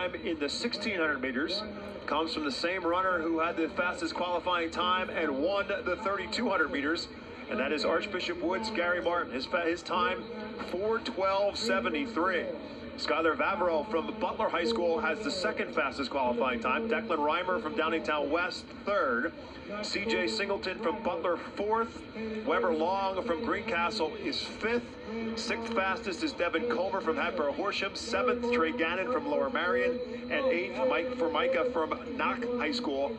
time in the 1600 meters comes from the same runner who had the fastest qualifying time and won the 3200 meters, and that is Archbishop Wood's Gary Martin. His time, 4:12.73. Skylar Vavreau from Butler High School has the second fastest qualifying time. Declan Reimer from Downingtown West, third. CJ Singleton from Butler, fourth. Weber Long from Greencastle is fifth. Sixth fastest is Devin Comer from Hatboro Horsham. Seventh, Trey Gannon from Lower Marion. And eighth, Micah from Knock High School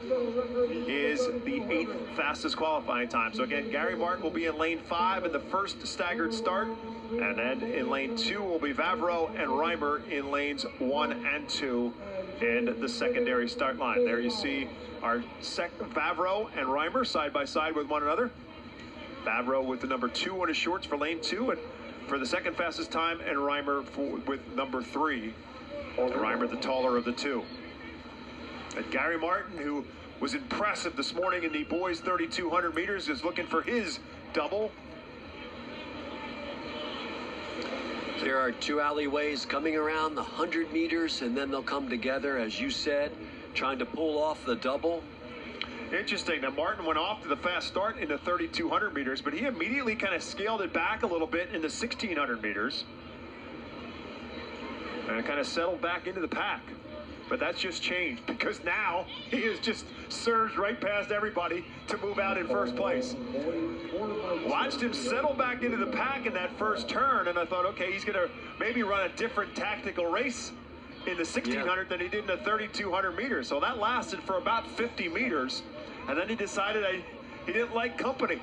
is the eighth fastest qualifying time. So again, Gary Martin will be in lane 5 in the first staggered start. And then in lane 2 will be Vavreau and Reimer in lanes 1 and 2 in the secondary start line. There you see our Vavreau and Reimer side by side with one another. Vavreau with the number 2 on his shorts for lane 2 and for the second fastest time, and Reimer with number 3. And Reimer the taller of the two. And Gary Martin, who was impressive this morning in the boys 3200 meters, is looking for his double. There are two alleyways coming around the 100 meters, and then they'll come together, as you said, trying to pull off the double. Interesting. Now, Martin went off to the fast start in the 3200 meters, but he immediately kind of scaled it back a little bit in the 1600 meters. And kind of settled back into the pack. But that's just changed because now he has just surged right past everybody to move out in first place. Watched him settle back into the pack in that first turn, and I thought, okay, he's going to maybe run a different tactical race in the 1600 than he did in the 3200 meters. So that lasted for about 50 meters, and then he decided he didn't like company.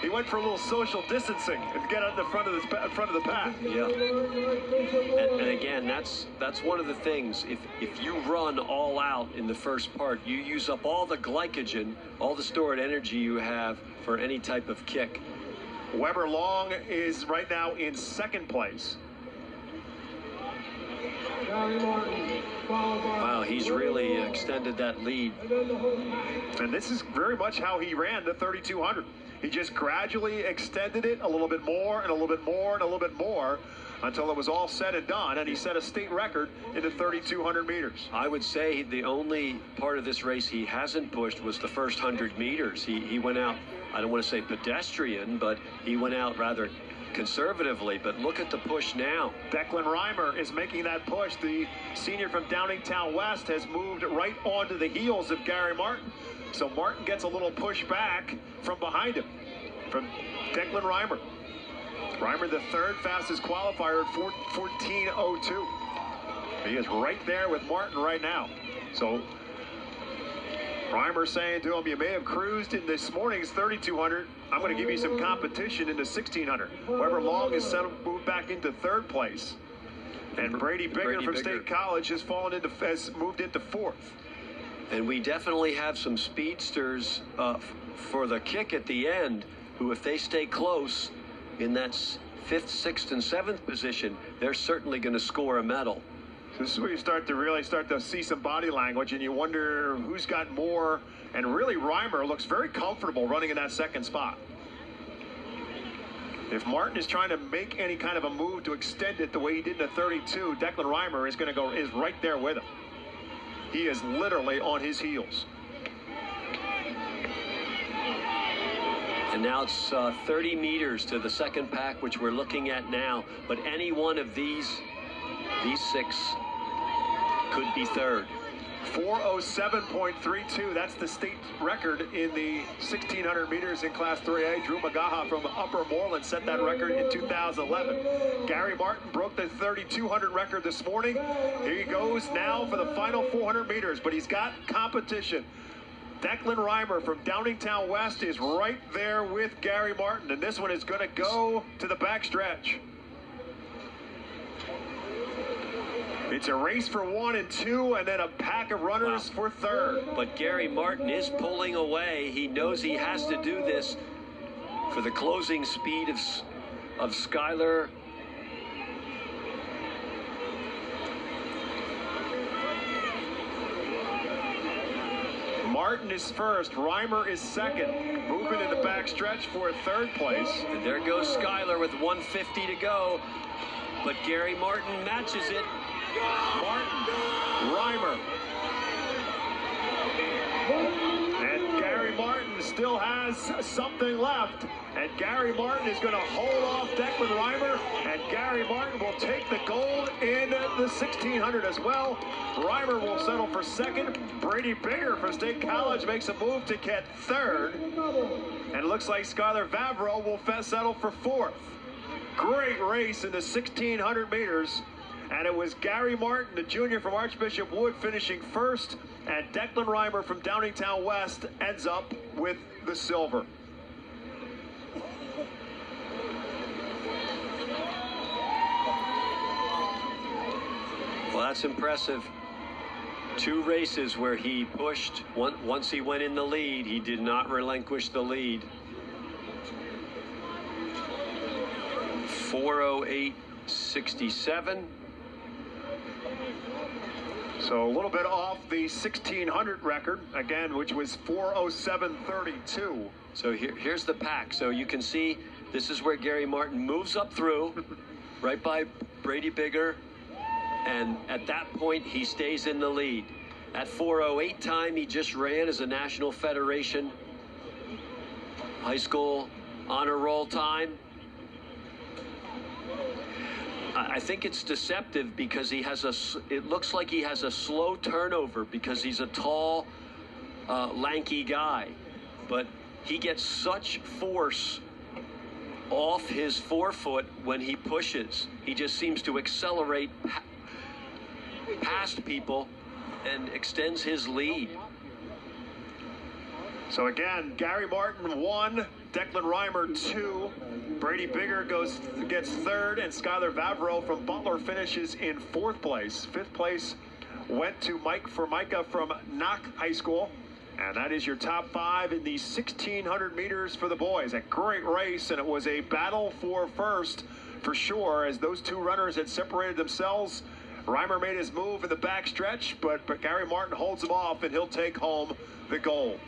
He went for a little social distancing and get on the front of the pack. Yeah. And again, that's one of the things. If you run all out in the first part, you use up all the glycogen, all the stored energy you have for any type of kick. Weber Long is right now in second place. Wow, he's really extended that lead. And this is very much how he ran the 3200. He just gradually extended it a little bit more and a little bit more and a little bit more until it was all said and done, and he set a state record in the 3200 meters. I would say the only part of this race he hasn't pushed was the first 100 meters. He went out, I don't want to say pedestrian, but he went out rather conservatively, but look at the push now. Declan Reimer is making that push. The senior from Downingtown West has moved right onto the heels of Gary Martin. So Martin gets a little push back from behind him, from Declan Reimer. Reimer, the third fastest qualifier at 14:02. He is right there with Martin right now. So Reimer saying to him, you may have cruised in this morning's 3200. I'm going to give you some competition in the 1600. Weber Long is moved back into third place. And Brady Bigger from State College has moved into fourth. And we definitely have some speedsters for the kick at the end, who, if they stay close in that 5th, 6th, and 7th position, they're certainly going to score a medal. This is where you really start to see some body language, and you wonder who's got more. And really, Reimer looks very comfortable running in that second spot. If Martin is trying to make any kind of a move to extend it the way he did in the 32, Declan Reimer is right there with him. He is literally on his heels. And now it's 30 meters to the second pack, which we're looking at now. But any one of these 6 could be third. 4:07.32. That's the state record in the 1600 meters in Class 3A. Drew Magaha from Upper Moreland set that record in 2011. Gary Martin broke the 3200 record this morning. Here he goes now for the final 400 meters, but he's got competition. Declan Reimer from Downingtown West is right there with Gary Martin, and this one is going to go to the backstretch. It's a race for 1 and 2, and then a pack of runners for third. But Gary Martin is pulling away. He knows he has to do this for the closing speed of Skylar. Martin is first. Reimer is second. Moving in the backstretch for third place. And there goes Skylar with 1:50 to go. But Gary Martin matches it. Martin Reimer. And Gary Martin still has something left. And Gary Martin is going to hold off Declan Reimer. And Gary Martin will take the gold in the 1600 as well. Reimer will settle for second. Brady Bigger from State College makes a move to get third. And it looks like Skylar Vavro will settle for fourth. Great race in the 1600 meters. And it was Gary Martin, the junior from Archbishop Wood, finishing first. And Declan Reimer from Downingtown West ends up with the silver. Well, that's impressive. Two races where he pushed. Once he went in the lead, he did not relinquish the lead. 4:08.67. So a little bit off the 1600 record, again, which was 4:07.32. So here's the pack. So you can see this is where Gary Martin moves up through, right by Brady Bigger. And at that point, he stays in the lead. At 4:08 time, he just ran as a National Federation high school honor roll time. I think it's deceptive because he has it looks like he has a slow turnover because he's a tall, lanky guy. But he gets such force off his forefoot when he pushes. He just seems to accelerate past people and extends his lead. So again, Gary Martin 1, Declan Reimer 2, Brady Bigger gets third, and Skylar Vavro from Butler finishes in fourth place. Fifth place went to Micah from Knock High School. And that is your top five in the 1600 meters for the boys. A great race, and it was a battle for first for sure, as those two runners had separated themselves. Reimer made his move in the back stretch, but Gary Martin holds him off, and he'll take home the gold.